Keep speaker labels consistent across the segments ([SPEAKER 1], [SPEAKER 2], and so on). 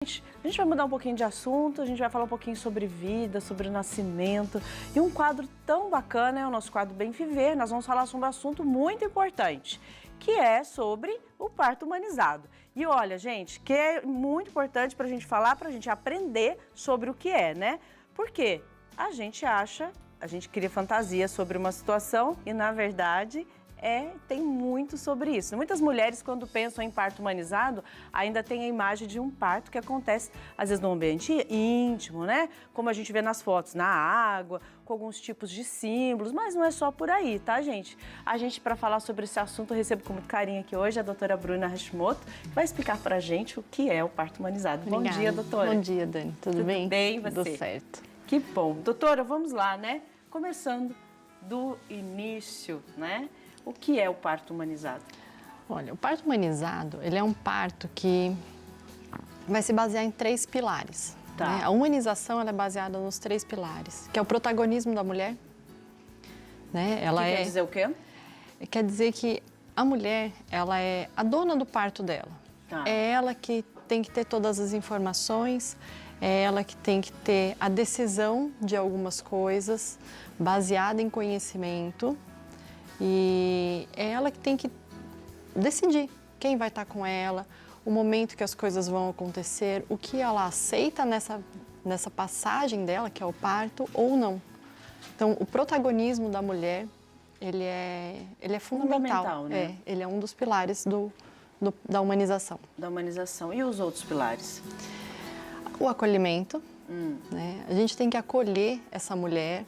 [SPEAKER 1] A gente vai mudar um pouquinho de assunto, a gente vai falar um pouquinho sobre vida, sobre o nascimento. E um quadro tão bacana é o nosso quadro Bem Viver. Nós vamos falar sobre um assunto muito importante, que é sobre o parto humanizado. E olha, gente, que é muito importante para a gente falar, para a gente aprender sobre o que é, né? Porque a gente cria fantasia sobre uma situação e, na verdade, tem muito sobre isso. Muitas mulheres, quando pensam em parto humanizado, ainda tem a imagem de um parto que acontece, às vezes, no ambiente íntimo, né? Como a gente vê nas fotos, na água, com alguns tipos de símbolos, mas não é só por aí, tá, gente? Para falar sobre esse assunto, eu recebo com muito carinho aqui hoje a doutora Bruna Hashimoto, que vai explicar pra gente o que é o parto humanizado.
[SPEAKER 2] Obrigada.
[SPEAKER 1] Bom dia, doutora.
[SPEAKER 2] Bom dia, Dani. Tudo bem?
[SPEAKER 1] Tudo bem, você?
[SPEAKER 2] Tudo certo.
[SPEAKER 1] Que bom. Doutora, vamos lá, né? Começando do início, né? O que é o parto humanizado?
[SPEAKER 2] Olha, o parto humanizado, ele é um parto que vai se basear em 3 pilares.
[SPEAKER 1] Tá.
[SPEAKER 2] Né? A humanização ela é baseada nos 3 pilares, que é o protagonismo da mulher. Né? Ela
[SPEAKER 1] quer dizer o quê?
[SPEAKER 2] Quer dizer que a mulher, ela é a dona do parto dela.
[SPEAKER 1] Tá.
[SPEAKER 2] É ela que tem que ter todas as informações, é ela que tem que ter a decisão de algumas coisas, baseada em conhecimento. E é ela que tem que decidir quem vai estar com ela, o momento que as coisas vão acontecer, o que ela aceita nessa passagem dela, que é o parto, ou não. Então, o protagonismo da mulher, ele é fundamental.
[SPEAKER 1] Né?
[SPEAKER 2] Ele é um dos pilares da humanização.
[SPEAKER 1] Da humanização. E os outros pilares?
[SPEAKER 2] O acolhimento. Né? A gente tem que acolher essa mulher,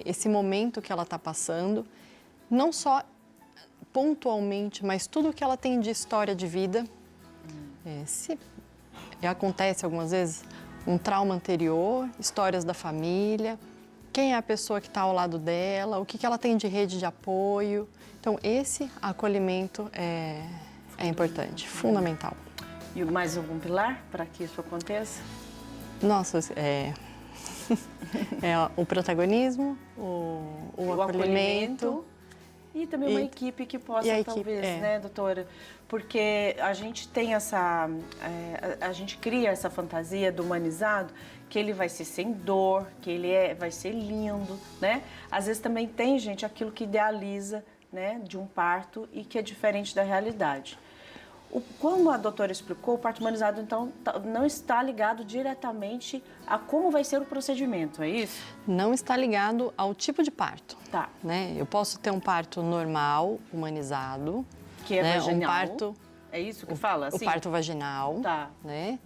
[SPEAKER 2] esse momento que ela está passando, não só pontualmente, mas tudo que ela tem de história de vida. Se acontece algumas vezes um trauma anterior, histórias da família, quem é a pessoa que está ao lado dela, o que ela tem de rede de apoio. Então, esse acolhimento é importante, fundamental.
[SPEAKER 1] E mais algum pilar para que isso aconteça?
[SPEAKER 2] Nossa, o protagonismo, o acolhimento.
[SPEAKER 1] E também uma equipe que possa, talvez, né, doutora? Porque a gente tem a gente cria essa fantasia do humanizado, que ele vai ser sem dor, que ele vai ser lindo, né? Às vezes também tem, gente, aquilo que idealiza, né, de um parto e que é diferente da realidade. Como a doutora explicou, o parto humanizado, então, não está ligado diretamente a como vai ser o procedimento, é isso?
[SPEAKER 2] Não está ligado ao tipo de parto.
[SPEAKER 1] Tá.
[SPEAKER 2] Né? Eu posso ter um parto normal, humanizado.
[SPEAKER 1] Que é vaginal.
[SPEAKER 2] Um parto,
[SPEAKER 1] é isso que fala? Assim?
[SPEAKER 2] O parto vaginal.
[SPEAKER 1] Tá.
[SPEAKER 2] Né?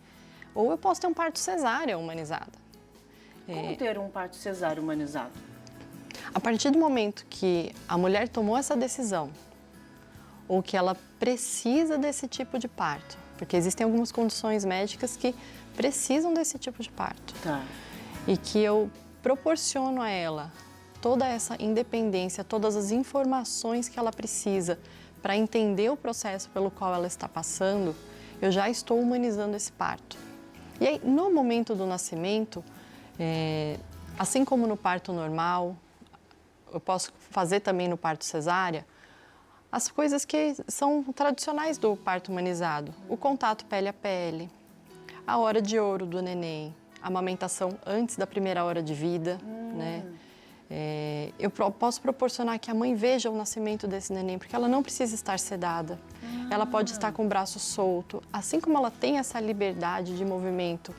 [SPEAKER 2] Ou eu posso ter um parto cesárea humanizada.
[SPEAKER 1] Como ter um parto cesárea humanizado?
[SPEAKER 2] A partir do momento que a mulher tomou essa decisão, ou que ela precisa desse tipo de parto, porque existem algumas condições médicas que precisam desse tipo de parto.
[SPEAKER 1] Tá.
[SPEAKER 2] E que eu proporciono a ela toda essa independência, todas as informações que ela precisa para entender o processo pelo qual ela está passando, eu já estou humanizando esse parto. E aí, no momento do nascimento, assim como no parto normal, eu posso fazer também no parto cesárea, as coisas que são tradicionais do parto humanizado. O contato pele a pele, a hora de ouro do neném, a amamentação antes da primeira hora de vida, né? Eu posso proporcionar que a mãe veja o nascimento desse neném, porque ela não precisa estar sedada. Ela pode estar com o braço solto. Assim como ela tem essa liberdade de movimento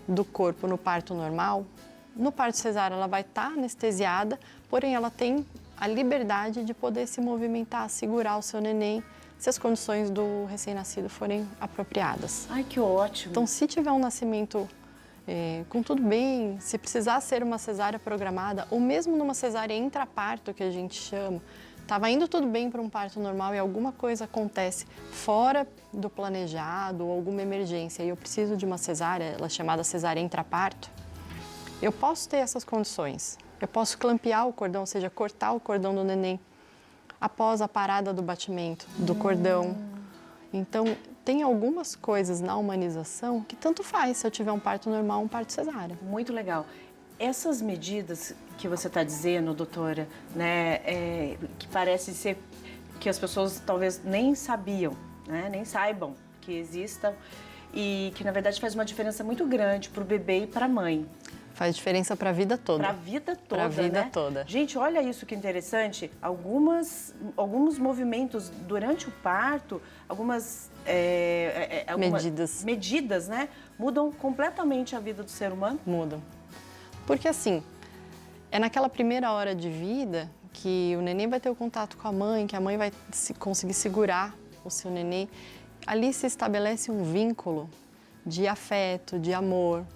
[SPEAKER 2] do corpo no parto normal, no parto cesárea ela vai estar anestesiada, porém ela tem a liberdade de poder se movimentar, segurar o seu neném, se as condições do recém-nascido forem apropriadas.
[SPEAKER 1] Ai, que ótimo!
[SPEAKER 2] Então, se tiver um nascimento com tudo bem, se precisar ser uma cesárea programada, ou mesmo numa cesárea intraparto, que a gente chama, estava indo tudo bem para um parto normal e alguma coisa acontece fora do planejado, ou alguma emergência, e eu preciso de uma cesárea, ela é chamada cesárea intraparto, eu posso ter essas condições. Eu posso clampear o cordão, ou seja, cortar o cordão do neném após a parada do batimento do cordão. Então, tem algumas coisas na humanização que tanto faz se eu tiver um parto normal ou um parto cesárea.
[SPEAKER 1] Muito legal. Essas medidas que você está dizendo, doutora, né, que parece ser que as pessoas talvez nem sabiam, né, nem saibam que existam, e que, na verdade, faz uma diferença muito grande para o bebê e para a mãe.
[SPEAKER 2] Faz diferença para a vida toda.
[SPEAKER 1] Para a vida toda,
[SPEAKER 2] Para a vida
[SPEAKER 1] né?
[SPEAKER 2] toda.
[SPEAKER 1] Gente, olha isso que interessante. Alguns movimentos durante o parto, algumas medidas, né? Mudam completamente a vida do ser humano.
[SPEAKER 2] Mudam. Porque assim, é naquela primeira hora de vida que o neném vai ter o contato com a mãe, que a mãe vai conseguir segurar o seu neném. Ali se estabelece um vínculo de afeto, de amor.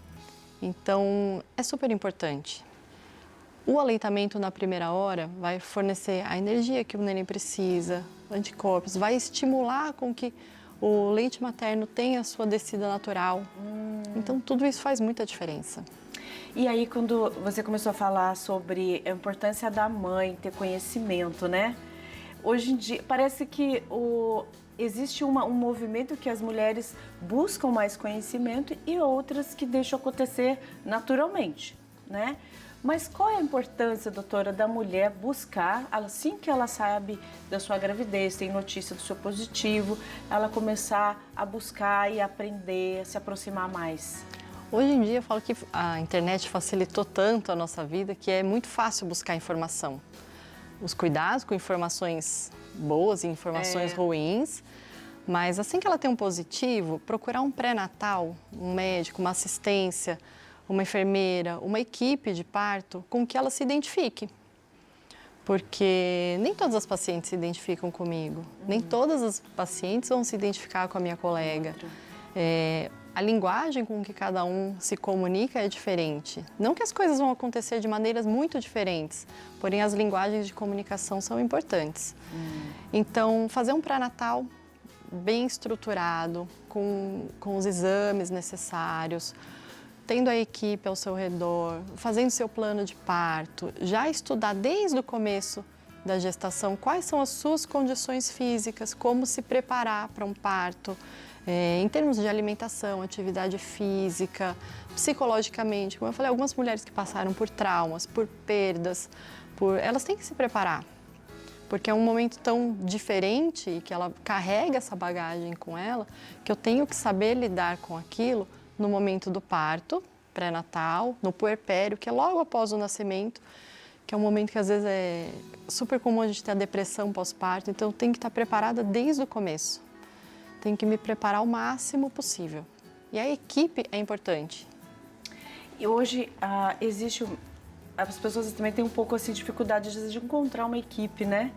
[SPEAKER 2] Então, é super importante. O aleitamento na primeira hora vai fornecer a energia que o neném precisa, anticorpos, vai estimular com que o leite materno tenha a sua descida natural. Então, tudo isso faz muita diferença.
[SPEAKER 1] E aí, quando você começou a falar sobre a importância da mãe ter conhecimento, né? Hoje em dia, parece que existe um movimento que as mulheres buscam mais conhecimento e outras que deixam acontecer naturalmente, né? Mas qual é a importância, doutora, da mulher buscar, assim que ela sabe da sua gravidez, tem notícia do seu positivo, ela começar a buscar e aprender, se aproximar mais?
[SPEAKER 2] Hoje em dia eu falo que a internet facilitou tanto a nossa vida que é muito fácil buscar informação. Os cuidados com informações boas e informações ruins, mas assim que ela tem um positivo, procurar um pré-natal, um médico, uma assistência, uma enfermeira, uma equipe de parto com que ela se identifique. Porque nem todas as pacientes se identificam comigo, nem todas as pacientes vão se identificar com a minha colega. A linguagem com que cada um se comunica é diferente. Não que as coisas vão acontecer de maneiras muito diferentes, porém as linguagens de comunicação são importantes. Então, fazer um pré-natal bem estruturado, com os exames necessários, tendo a equipe ao seu redor, fazendo seu plano de parto, já estudar desde o começo da gestação quais são as suas condições físicas, como se preparar para um parto, em termos de alimentação, atividade física, psicologicamente. Como eu falei, algumas mulheres que passaram por traumas, por perdas, elas têm que se preparar, porque é um momento tão diferente e que ela carrega essa bagagem com ela, que eu tenho que saber lidar com aquilo no momento do parto, pré-natal, no puerpério, que é logo após o nascimento, que é um momento que às vezes é super comum a gente ter a depressão pós-parto, então eu tenho que estar preparada desde o começo. Tenho que me preparar o máximo possível. E a equipe é importante.
[SPEAKER 1] E hoje as pessoas também têm um pouco assim, dificuldade às vezes, de encontrar uma equipe, né?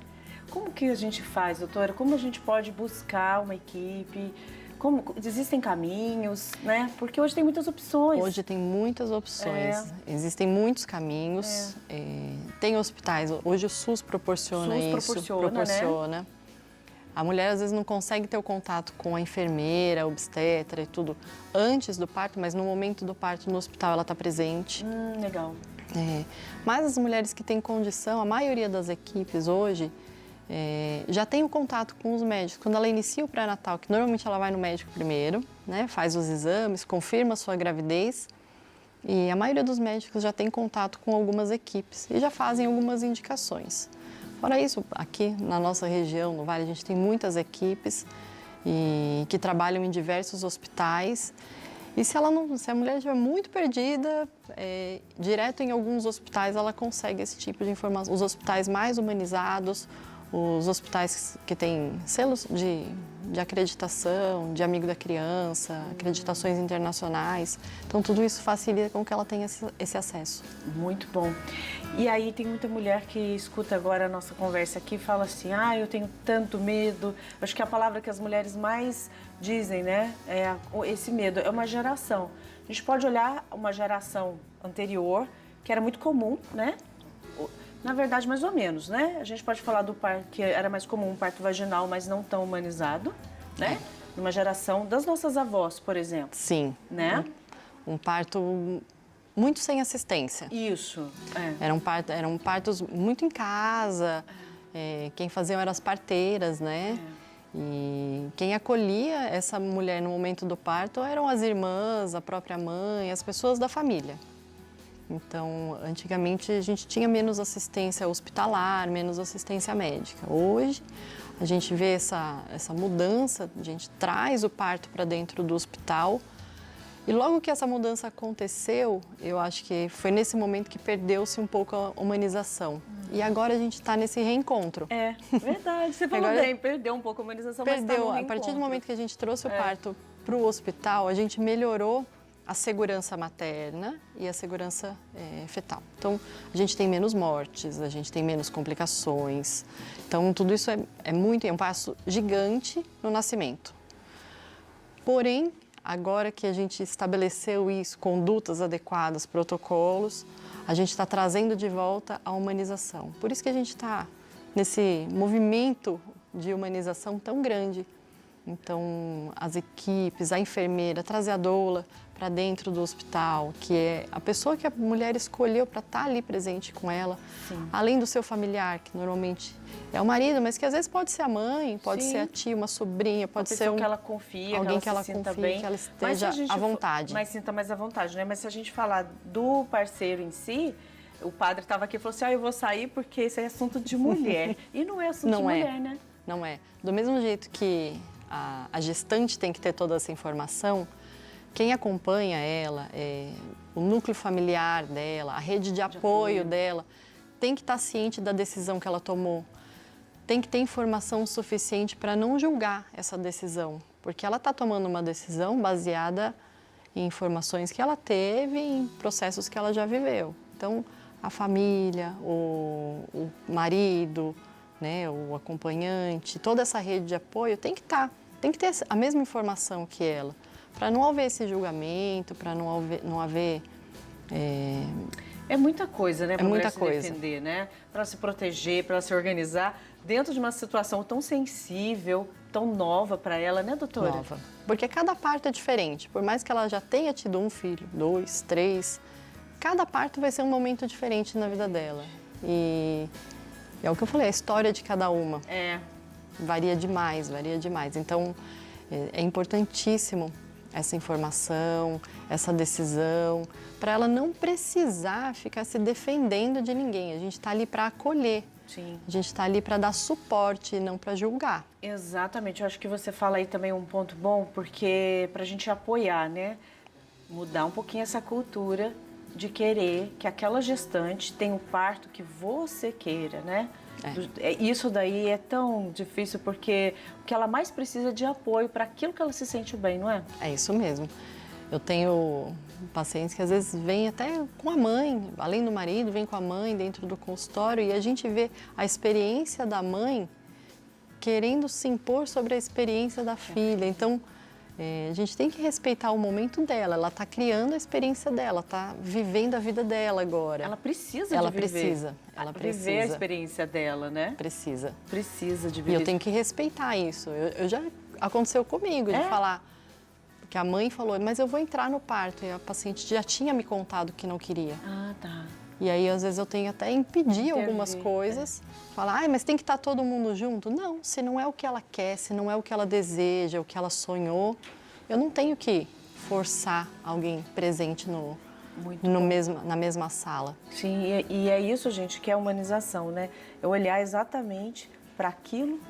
[SPEAKER 1] Como que a gente faz, doutora? Como a gente pode buscar uma equipe? Existem caminhos, né? Porque hoje tem muitas opções.
[SPEAKER 2] Hoje tem muitas opções, existem muitos caminhos. Tem hospitais, hoje o SUS proporciona isso. Proporciona. Né? A mulher às vezes não consegue ter o contato com a enfermeira, a obstetra e tudo antes do parto, mas no momento do parto no hospital ela está presente.
[SPEAKER 1] Legal.
[SPEAKER 2] Mas as mulheres que têm condição, a maioria das equipes hoje já tem o contato com os médicos. Quando ela inicia o pré-natal, que normalmente ela vai no médico primeiro, né, faz os exames, confirma a sua gravidez, e a maioria dos médicos já tem contato com algumas equipes e já fazem algumas indicações. Fora isso, aqui na nossa região, no Vale, a gente tem muitas equipes que trabalham em diversos hospitais. E se a mulher estiver muito perdida, direto em alguns hospitais ela consegue esse tipo de informação. Os hospitais mais humanizados, os hospitais que têm selos de acreditação, de amigo da criança, acreditações internacionais. Então, tudo isso facilita com que ela tenha esse acesso.
[SPEAKER 1] Muito bom. E aí, tem muita mulher que escuta agora a nossa conversa aqui e fala assim, eu tenho tanto medo. Acho que a palavra que as mulheres mais dizem, né, é esse medo. É uma geração. A gente pode olhar uma geração anterior, que era muito comum, né? Na verdade, mais ou menos, né? A gente pode falar do parto, que era mais comum, um parto vaginal, mas não tão humanizado, né? Numa geração das nossas avós, por exemplo.
[SPEAKER 2] Sim.
[SPEAKER 1] Né?
[SPEAKER 2] Um parto muito sem assistência.
[SPEAKER 1] Isso.
[SPEAKER 2] Eram partos muito em casa, quem faziam eram as parteiras, né? E quem acolhia essa mulher no momento do parto eram as irmãs, a própria mãe, as pessoas da família. Então, antigamente a gente tinha menos assistência hospitalar, menos assistência médica. Hoje, a gente vê essa mudança, a gente traz o parto para dentro do hospital. E logo que essa mudança aconteceu, eu acho que foi nesse momento que perdeu-se um pouco a humanização. E agora a gente está nesse reencontro.
[SPEAKER 1] É, verdade. Você falou bem, perdeu um pouco a humanização, mas está no reencontro.
[SPEAKER 2] A partir do momento que a gente trouxe o parto para o hospital, a gente melhorou a segurança materna e a segurança fetal. Então, a gente tem menos mortes, a gente tem menos complicações. Então, tudo isso é um passo gigante no nascimento. Porém, agora que a gente estabeleceu isso, condutas adequadas, protocolos, a gente está trazendo de volta a humanização. Por isso que a gente está nesse movimento de humanização tão grande. Então, as equipes, a enfermeira, trazer a doula para dentro do hospital, que é a pessoa que a mulher escolheu para estar ali presente com ela, sim, além do seu familiar, que normalmente é o marido, mas que às vezes pode ser a mãe, pode, sim, ser a tia, uma sobrinha, pode ser
[SPEAKER 1] que ela confia,
[SPEAKER 2] alguém
[SPEAKER 1] que ela confia,
[SPEAKER 2] bem, que ela esteja à vontade.
[SPEAKER 1] Mas sinta mais à vontade, né? Mas se a gente falar do parceiro em si, o padre estava aqui e falou assim, eu vou sair porque esse é assunto de mulher. E não é assunto de mulher, né?
[SPEAKER 2] Não é. Do mesmo jeito que a gestante tem que ter toda essa informação, quem acompanha ela, o núcleo familiar dela, a rede de apoio dela, tem que estar ciente da decisão que ela tomou. Tem que ter informação suficiente para não julgar essa decisão, porque ela está tomando uma decisão baseada em informações que ela teve, em processos que ela já viveu. Então, a família, o marido, né, o acompanhante, toda essa rede de apoio tem que ter a mesma informação que ela, para não haver esse julgamento, para não haver
[SPEAKER 1] É muita coisa, né, para a mulher se
[SPEAKER 2] coisa.
[SPEAKER 1] defender, né? Para ela se proteger, para ela se organizar dentro de uma situação tão sensível, tão nova para ela, né, doutora?
[SPEAKER 2] Nova. Porque cada parto é diferente. Por mais que ela já tenha tido um filho, 2, 3, cada parto vai ser um momento diferente na vida dela. E é o que eu falei, a história de cada uma. Varia demais, varia demais. Então, é importantíssimo essa informação, essa decisão, para ela não precisar ficar se defendendo de ninguém. A gente está ali para acolher.
[SPEAKER 1] Sim.
[SPEAKER 2] A gente está ali para dar suporte e não para julgar.
[SPEAKER 1] Exatamente. Eu acho que você fala aí também um ponto bom, porque para a gente apoiar, né? Mudar um pouquinho essa cultura de querer que aquela gestante tenha o parto que você queira, né? Isso daí é tão difícil porque o que ela mais precisa é de apoio para aquilo que ela se sente bem, não é?
[SPEAKER 2] É isso mesmo. Eu tenho pacientes que às vezes vêm até com a mãe, além do marido, vem com a mãe dentro do consultório e a gente vê a experiência da mãe querendo se impor sobre a experiência da filha. Então, a gente tem que respeitar o momento dela. Ela está criando a experiência dela, está vivendo a vida dela agora.
[SPEAKER 1] Ela precisa
[SPEAKER 2] ela
[SPEAKER 1] de viver.
[SPEAKER 2] Precisa. Ela precisa.
[SPEAKER 1] Viver a experiência dela, né?
[SPEAKER 2] Precisa.
[SPEAKER 1] Precisa de viver.
[SPEAKER 2] E eu tenho que respeitar isso. Eu já aconteceu comigo de falar que a mãe falou, mas eu vou entrar no parto. E a paciente já tinha me contado que não queria.
[SPEAKER 1] Ah, tá.
[SPEAKER 2] E aí, às vezes, eu tenho até impedir algumas coisas. Falar, mas tem que estar todo mundo junto. Não, se não é o que ela quer, se não é o que ela deseja, o que ela sonhou, eu não tenho que forçar alguém presente na mesma sala.
[SPEAKER 1] Sim, e é isso, gente, que é a humanização, né? É olhar exatamente para aquilo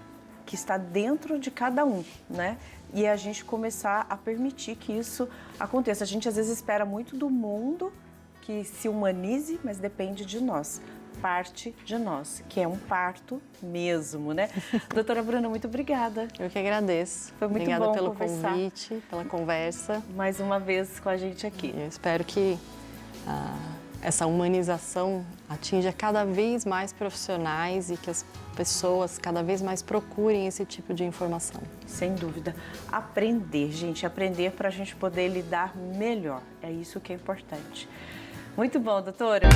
[SPEAKER 1] que está dentro de cada um, né? E a gente começar a permitir que isso aconteça. A gente, às vezes, espera muito do mundo que se humanize, mas depende de nós. Parte de nós, que é um parto mesmo, né? Doutora Bruna, muito obrigada.
[SPEAKER 2] Eu que agradeço.
[SPEAKER 1] Foi muito
[SPEAKER 2] obrigada
[SPEAKER 1] bom
[SPEAKER 2] pelo
[SPEAKER 1] conversar.
[SPEAKER 2] Convite, pela conversa.
[SPEAKER 1] Mais uma vez com a gente aqui.
[SPEAKER 2] Eu espero que essa humanização atinja cada vez mais profissionais e que as pessoas cada vez mais procurem esse tipo de informação.
[SPEAKER 1] Sem dúvida. Aprender, gente, aprender para a gente poder lidar melhor. É isso que é importante. Muito bom, doutora.